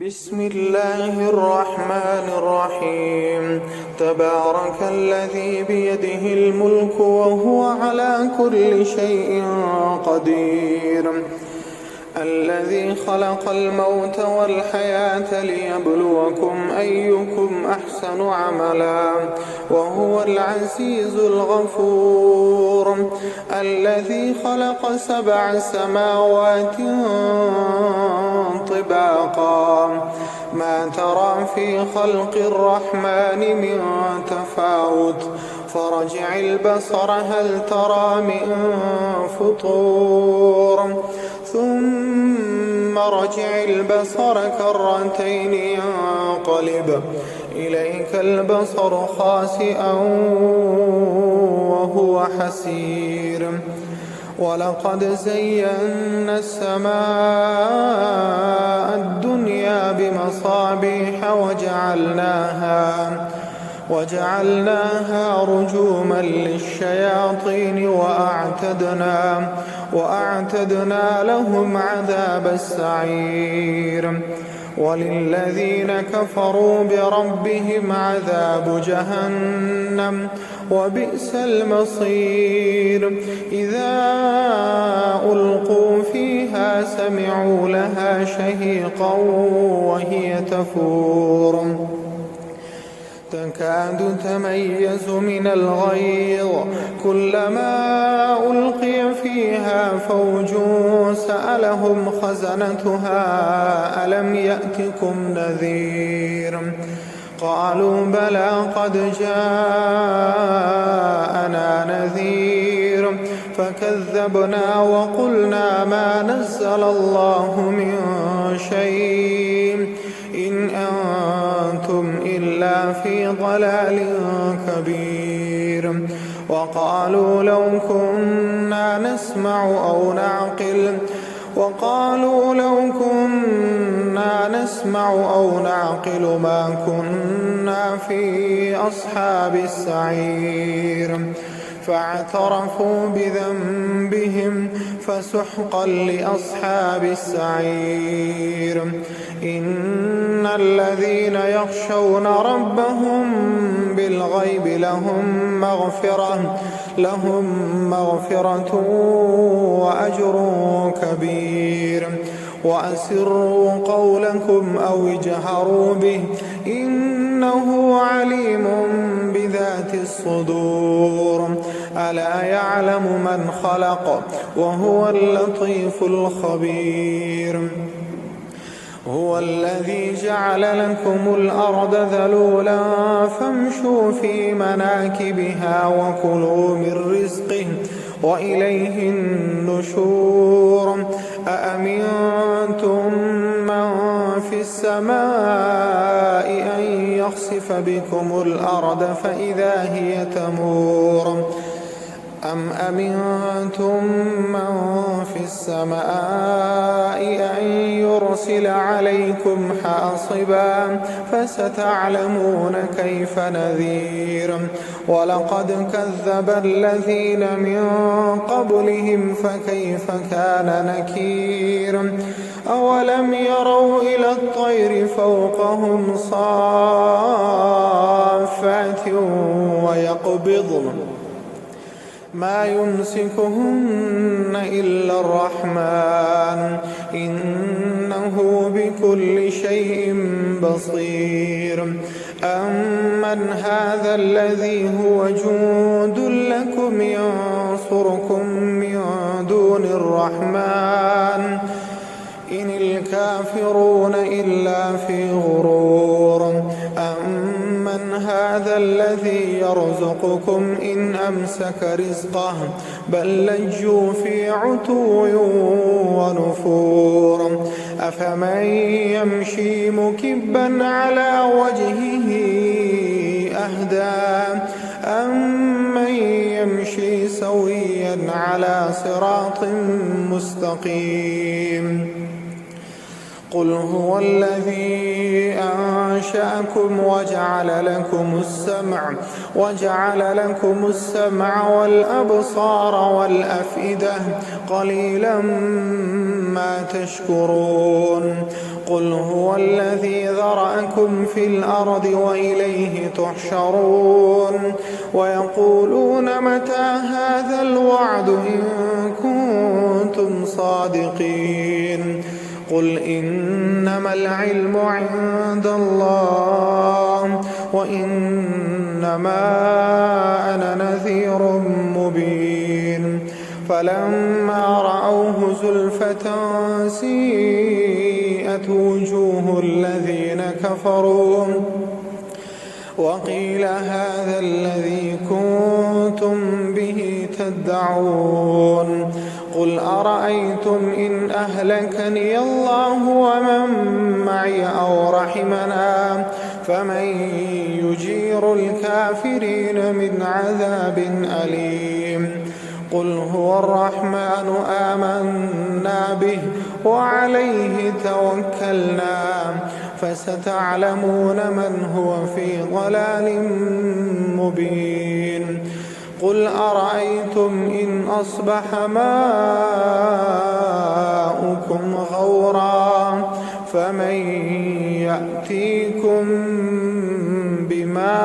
بسم الله الرحمن الرحيم. تبارك الذي بيده الملك وهو على كل شيء قدير، الذي خلق الموت والحياة ليبلوكم أيكم أحسن عملا وهو العزيز الغفور، الذي خلق 7 سماوات طباقا ما ترى في خلق الرحمن من تفاوت فرجع البصر هل ترى من فطور ثم رجع البصر كرتين ينقلب إليك البصر خاسئا وهو حسير. ولقد زينا السماء الدنيا بمصابيح وجعلناها رجوما للشياطين وأعتدنا لهم عذاب السعير. وللذين كفروا بربهم عذاب جهنم وبئس المصير. إذا ألقوا فيها سمعوا لها شهيقا وهي تفور تكاد تميز من الغيظ كلما ألقي فيها فوج سألهم خزنتها ألم يأتكم نذير قالوا بلى قد جاءنا نذير فكذبنا وقلنا ما نزل الله من شيء إن أنتم إلا في ضلال كبير. وقالوا لو كنا نسمع أو نعقل ما كنا في أصحاب السعير فاعترفوا بذنبهم فسحقا لأصحاب السعير. إن الذين يخشون ربهم بالغيب لهم مغفرة وأجر كبير. وأسروا قولكم أو اجهروا به إنه عليم بذات الصدور. ألا يعلم من خلق وهو اللطيف الخبير. هو الذي جعل لكم الأرض ذلولا فامشوا في مناكبها وكلوا من رزقه وإليه النشور. أأمنتم من في السماء أن يخسف بكم الأرض فإذا هي تمور أم أمنتم من في السماء أن يرسل عليكم حاصبا فستعلمون كيف نذير. ولقد كذب الذين من قبلهم فكيف كان نكير. أولم يروا إلى الطير فوقهم صافات ويقبضن ما يمسكهن إلا الرحمن إنه بكل شيء بصير. أمن هذا الذي هو جند لكم ينصركم من دون الرحمن إن الكافرون إلا في غرور. أمن هذا الذي يرزقكم إن أمسك رزقه بل لجوا في عتو ونفور. أفمن يمشي مكبا على وجهه أهدى أمن يمشي سويا على صراط مستقيم. قل هو الذي أنشأكم وجعل لكم السمع والأبصار والأفئدة قليلا ما تشكرون. قل هو الذي ذرأكم في الأرض وإليه تحشرون ويقولون متى هذا الوعد إن كنتم صادقين قل إنما العلم عند الله وإنما أنا نذير مبين فلما رأوه زلفة سيئت وجوه الذين كفروا وقيل هذا الذي كنتم به تدعون قل أرأيتم إن أهلكني الله ومن معي أو رحمنا فمن يجير الكافرين من عذاب أليم قل هو الرحمن آمنا به وعليه توكلنا فستعلمون من هو في ضلال مبين قل أرأيتم إن أصبح ماؤكم غورا فمن يأتيكم بماء